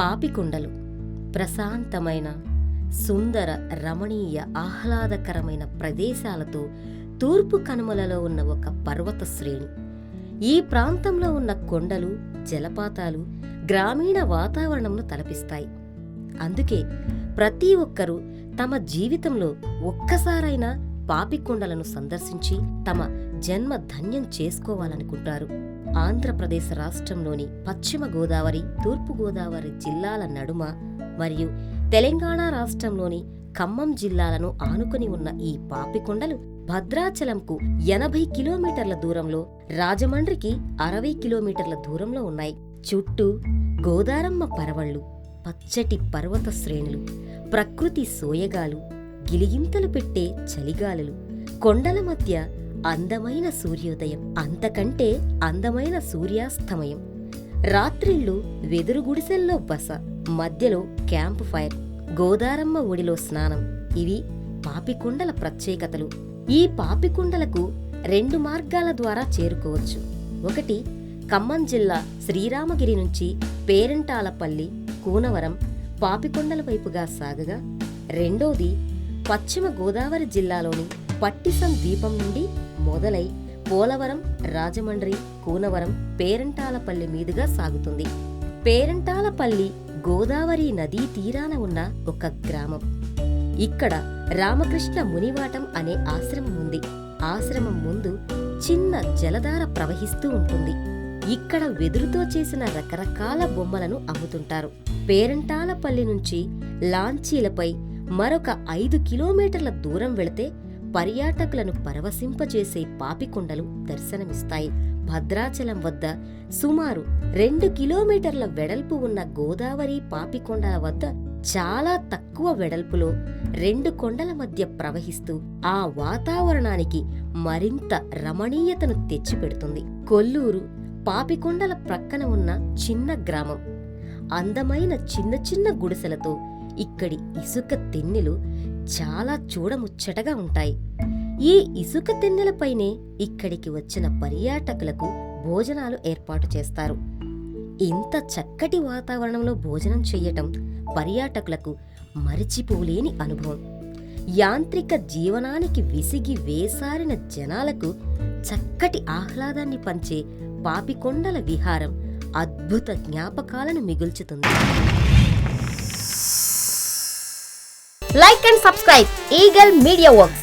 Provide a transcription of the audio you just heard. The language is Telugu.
పాపికొండలు ప్రశాంతమైన, సుందర, రమణీయ, ఆహ్లాదకరమైన ప్రదేశాలతో తూర్పు కనుమలలో ఉన్న ఒక పర్వత శ్రేణి. ఈ ప్రాంతంలో ఉన్న కొండలు, జలపాతాలు గ్రామీణ వాతావరణంను తలపిస్తాయి. అందుకే ప్రతి ఒక్కరూ తమ జీవితంలో ఒక్కసారైనా పాపికొండలను సందర్శించి తమ జన్మ ధన్యం చేసుకోవాలనుకుంటారు. ఆంధ్రప్రదేశ్ రాష్ట్రంలోని పశ్చిమ గోదావరి, తూర్పు గోదావరి జిల్లాల నడుమ మరియు తెలంగాణ రాష్ట్రంలోని ఖమ్మం జిల్లాలను ఆనుకుని ఉన్న ఈ పాపికొండలు భద్రాచలంకు 80 కిలోమీటర్ల దూరంలో, రాజమండ్రికి 60 కిలోమీటర్ల దూరంలో ఉన్నాయి. చుట్టూ గోదారమ్మ పరవళ్లు, పచ్చటి పర్వత శ్రేణులు, ప్రకృతి సోయగాలు, గిలిగింతలు పెట్టే చలిగాలులు, కొండల మధ్య అందమైన సూర్యోదయం, అంతకంటే అందమైన సూర్యాస్తమయం, రాత్రిళ్ళు వెదురు గుడిసెల్లో బస, మధ్యలో క్యాంప్ ఫైర్, గోదారమ్మ ఒడిలో స్నానం — ఇవి పాపికొండల ప్రత్యేకతలు. ఈ పాపికొండలకు 2 మార్గాల ద్వారా చేరుకోవచ్చు. ఒకటి, ఖమ్మం జిల్లా శ్రీరామగిరి నుంచి పేరంటాలపల్లి, కూనవరం, పాపికొండల వైపుగా సాగగా, రెండోది పశ్చిమ గోదావరి జిల్లాలోని పట్టిసం ద్వీపం నుండి మొదలై పోలవరం, రాజమండ్రి, కూనవరం, పేరంటాలపల్లి మీదుగా సాగుతుంది. పేరంటాలపల్లి గోదావరి నదీ తీరాన ఉన్న ఒక గ్రామం. ఇక్కడ రామకృష్ణ మునివాటం అనే ఆశ్రమం ఉంది. ఆశ్రమం ముందు చిన్న జలధార ప్రవహిస్తూ ఉంటుంది. ఇక్కడ వెదురుతో చేసిన రకరకాల బొమ్మలను అమ్ముతుంటారు. పేరంటాలపల్లి నుంచి లాంచీలపై మరొక 5 కిలోమీటర్ల దూరం వెళితే పర్యాటకులను పరవశింపజేసే పాపికొండలు దర్శనమిస్తాయి. భద్రాచలం వద్ద సుమారు 2 కిలోమీటర్ల వెడల్పు ఉన్న గోదావరి పాపికొండల వద్ద చాలా తక్కువ వెడల్పులో 2 కొండల మధ్య ప్రవహిస్తూ ఆ వాతావరణానికి మరింత రమణీయతను తెచ్చిపెడుతుంది. కొల్లూరు పాపికొండల ప్రక్కన ఉన్న చిన్న గ్రామం. అందమైన చిన్న చిన్న గుడిసెలతో ఇక్కడి ఇసుక తెన్నెలు చాలా చూడముచ్చటగా ఉంటాయి. ఈ ఇసుక తెన్నెలపైనే ఇక్కడికి వచ్చిన పర్యాటకులకు భోజనాలు ఏర్పాటు చేస్తారు. ఇంత చక్కటి వాతావరణంలో భోజనం చెయ్యటం పర్యాటకులకు మరిచిపోలేని అనుభవం. యాంత్రిక జీవనానికి విసిగి వేసారిన జనాలకు చక్కటి ఆహ్లాదాన్ని పంచే పాపికొండల విహారం అద్భుత జ్ఞాపకాలను మిగుల్చుతుంది. Like and subscribe Eagle Media Works.